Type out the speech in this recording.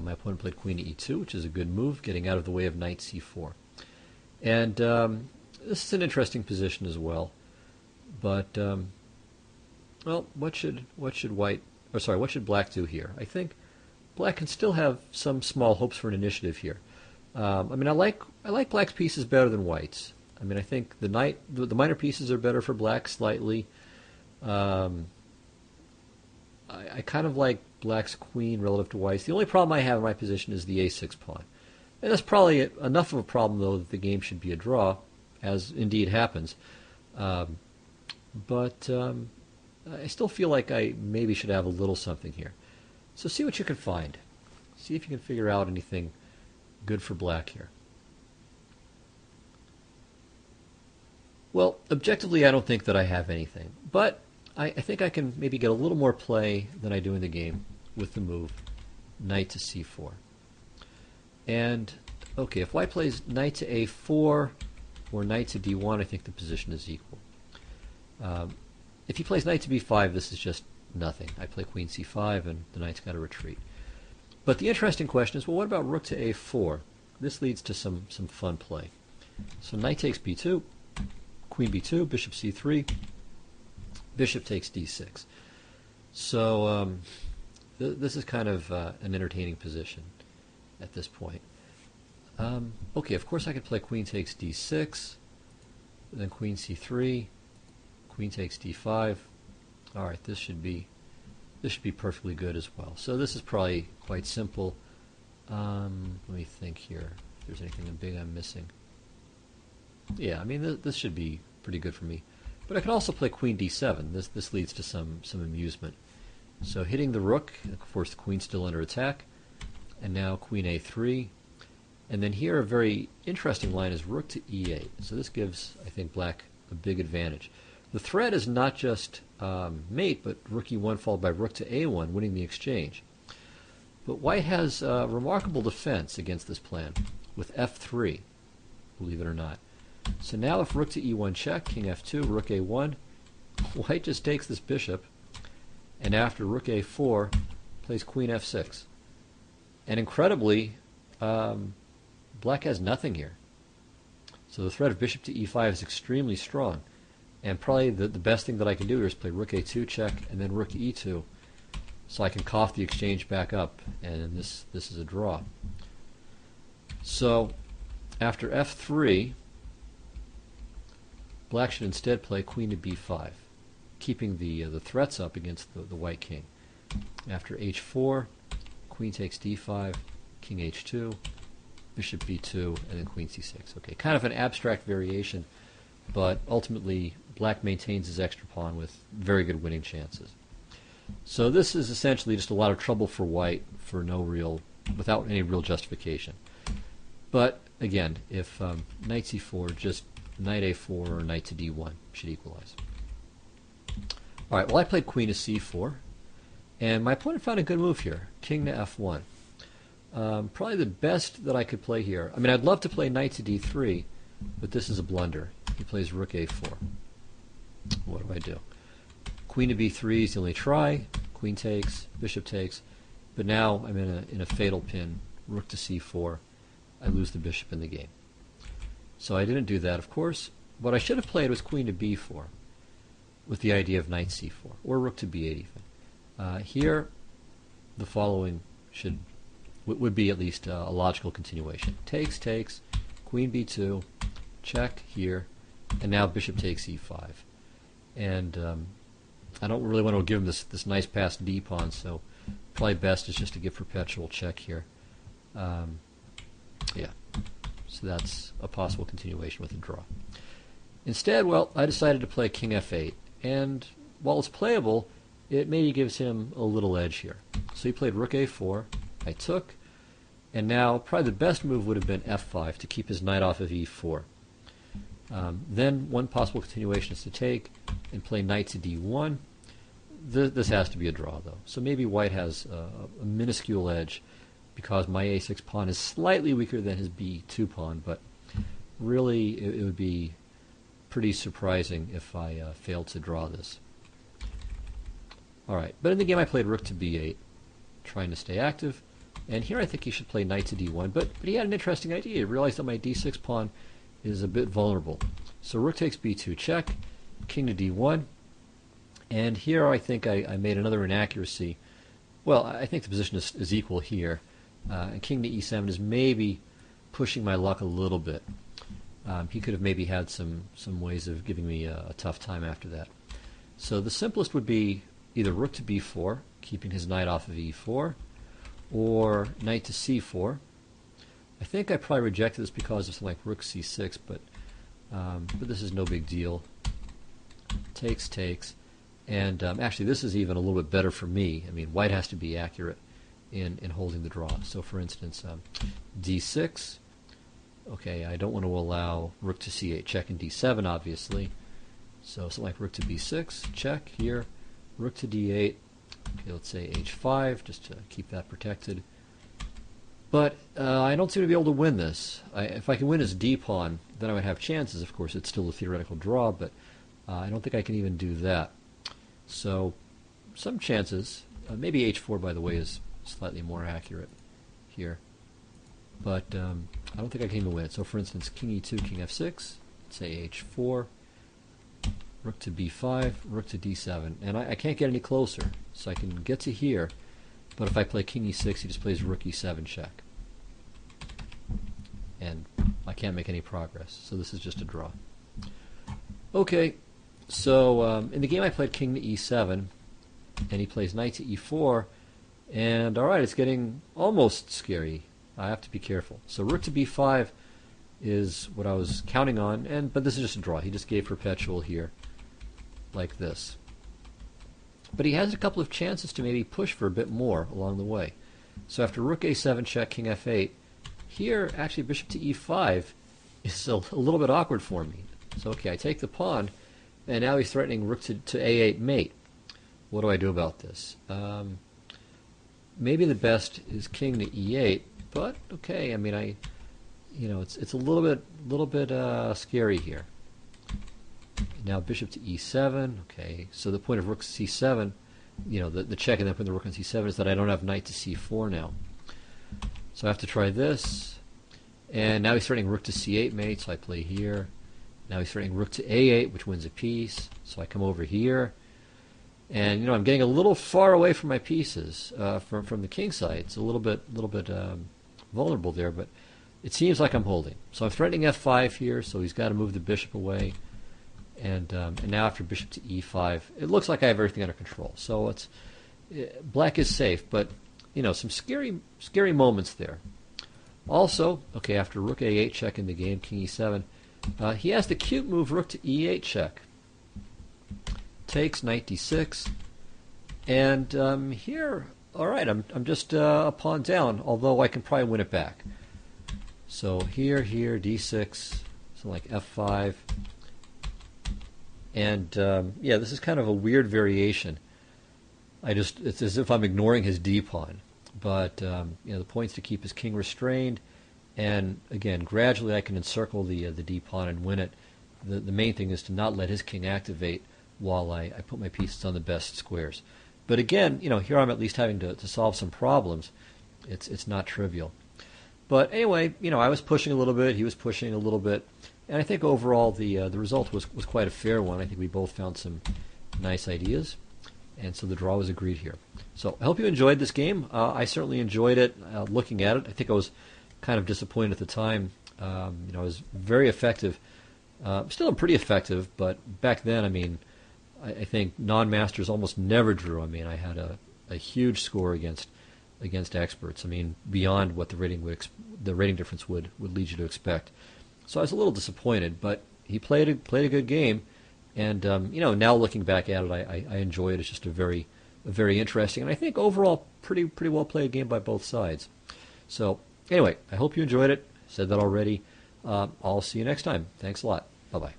My opponent played queen to e2, which is a good move, getting out of the way of knight c4. And this is an interesting position as well. But well, what should black do here? I think black can still have some small hopes for an initiative here. I mean, I like black's pieces better than white's. I mean, I think the minor pieces are better for black slightly. I kind of like black's queen relative to white's. The only problem I have in my position is the a6 pawn. And that's probably enough of a problem, though, that the game should be a draw, as indeed happens. But I still feel like I maybe should have a little something here. So see what you can find. See if you can figure out anything good for black here. Well, objectively, I don't think that I have anything. But I think I can maybe get a little more play than I do in the game with the move knight to c4. And, okay, if white plays knight to a4 or knight to d1, I think the position is equal. If he plays knight to b5, this is just nothing. I play queen c5, and the knight's got to retreat. But the interesting question is, well, what about rook to a4? This leads to some fun play. So knight takes b2, queen b2, bishop c3, bishop takes d6. So this is kind of an entertaining position at this point. Okay, of course I could play queen takes d6, then queen c3, queen takes d5. All right, this should be perfectly good as well. So this is probably quite simple. Let me think here if there's anything big I'm missing. Yeah, I mean this should be pretty good for me. But I can also play queen d7. This leads to some amusement. So hitting the rook, of course the queen's still under attack, and now queen a3. And then here a very interesting line is rook to e8. So this gives, I think, black a big advantage. The threat is not just mate, but rook e1 followed by rook to a1, winning the exchange. But white has remarkable defense against this plan with f3, believe it or not. So now if rook to e1 check, king f2, rook a1, white just takes this bishop, and after rook a4, plays queen f6. And incredibly, black has nothing here. So the threat of bishop to e5 is extremely strong. And probably the best thing that I can do here is play rook a2 check and then rook e2, so I can cough the exchange back up, and this is a draw. So after f3, black should instead play queen to b5, keeping the threats up against the white king. After h4, queen takes d5, king h2, bishop b2, and then queen c6. Okay, kind of an abstract variation, but ultimately black maintains his extra pawn with very good winning chances. So this is essentially just a lot of trouble for white without any real justification. But again, if knight c4, just knight a4 or knight to d1 should equalize. All right, well, I played queen to c4, and my opponent found a good move here, king to f1. Probably the best that I could play here. I mean, I'd love to play knight to d3, but this is a blunder. He plays rook a4. What do I do? Queen to b3 is the only try. Queen takes, bishop takes, but now I'm in a fatal pin. Rook to c4. I lose the bishop in the game. So I didn't do that, of course. What I should have played was queen to b4, with the idea of knight c4, or rook to b8 even. Here, the following would be at least a logical continuation. Takes, takes, queen b2, check here, and now bishop takes e5. And I don't really want to give him this nice passed d pawn, so probably best is just to give perpetual check here. Yeah, so that's a possible continuation with a draw. Instead, well, I decided to play king f8, and while it's playable, it maybe gives him a little edge here. So he played rook a4, I took, and now probably the best move would have been f5 to keep his knight off of e4. Then one possible continuation is to take and play knight to d1. This has to be a draw, though. So maybe white has a minuscule edge because my a6 pawn is slightly weaker than his b2 pawn, but really it would be pretty surprising if I failed to draw this. All right, but in the game I played rook to b8, trying to stay active. And here I think he should play knight to d1, but he had an interesting idea. He realized that my d6 pawn is a bit vulnerable. So rook takes b2 check, king to d1, and here I think I made another inaccuracy. Well, I think the position is equal here, and king to e7 is maybe pushing my luck a little bit. He could have maybe had some ways of giving me a tough time after that. So the simplest would be either rook to b4, keeping his knight off of e4, or knight to c4. I think I probably rejected this because of something like rook c6, but this is no big deal. Takes, and actually this is even a little bit better for me. I mean, white has to be accurate in holding the draw. So for instance, d6. Okay, I don't want to allow rook to c8 check, and d7 obviously. So something like rook to b6 check here, rook to d8. Okay, let's say h5 just to keep that protected. But I don't seem to be able to win this. If I can win his d pawn, then I would have chances. Of course, it's still a theoretical draw, but I don't think I can even do that. So some chances. Maybe h4, by the way, is slightly more accurate here. But I don't think I can even win it. So for instance, king e2, king f6, say h4, rook to b5, rook to d7. And I can't get any closer, so I can get to here. But if I play king e6, he just plays rook e7 check. And I can't make any progress. So this is just a draw. Okay, so in the game I played king to e7, and he plays knight to e4. And alright, it's getting almost scary. I have to be careful. So rook to b5 is what I was counting on, but this is just a draw. He just gave perpetual here, like this. But he has a couple of chances to maybe push for a bit more along the way. So after rook a7 check, king f8, here actually bishop to e5 is a little bit awkward for me. So okay, I take the pawn, and now he's threatening rook to a8 mate. What do I do about this? Maybe the best is king to e8, but okay. I mean, it's a little bit scary here. Now bishop to e7. Okay, so the point of rook c7, the check and then putting the rook on c7 is that I don't have knight to c4 now. So I have to try this. And now he's threatening rook to c8 mate, so I play here. Now he's threatening rook to a8, which wins a piece, so I come over here. And I'm getting a little far away from my pieces from the king side. It's a little bit vulnerable there, but it seems like I'm holding. So I'm threatening f5 here, so he's got to move the bishop away. And now after bishop to e5, it looks like I have everything under control. So black is safe, but some scary moments there. Also, okay, after rook a8 check in the game, king e7, he has the cute move rook to e8 check. Takes, knight d6, and here, all right, I'm just a pawn down, although I can probably win it back. So here, d6, something like f5, and yeah, this is kind of a weird variation. It's as if I'm ignoring his d pawn, but the point's to keep his king restrained, and again, gradually I can encircle the d pawn and win it. The main thing is to not let his king activate while I put my pieces on the best squares. But again, here I'm at least having to solve some problems. It's not trivial. But anyway, I was pushing a little bit, he was pushing a little bit, and I think overall the result was quite a fair one. I think we both found some nice ideas, and so the draw was agreed here. So I hope you enjoyed this game. I certainly enjoyed it looking at it. I think I was kind of disappointed at the time. It was very effective. Still pretty effective, but back then, I think non-masters almost never drew. I had a huge score against experts. Beyond what the rating difference would lead you to expect. So I was a little disappointed, but he played a good game, and now looking back at it, I enjoy it. It's just a very interesting, and I think overall pretty well played game by both sides. So anyway, I hope you enjoyed it. Said that already. I'll see you next time. Thanks a lot. Bye bye.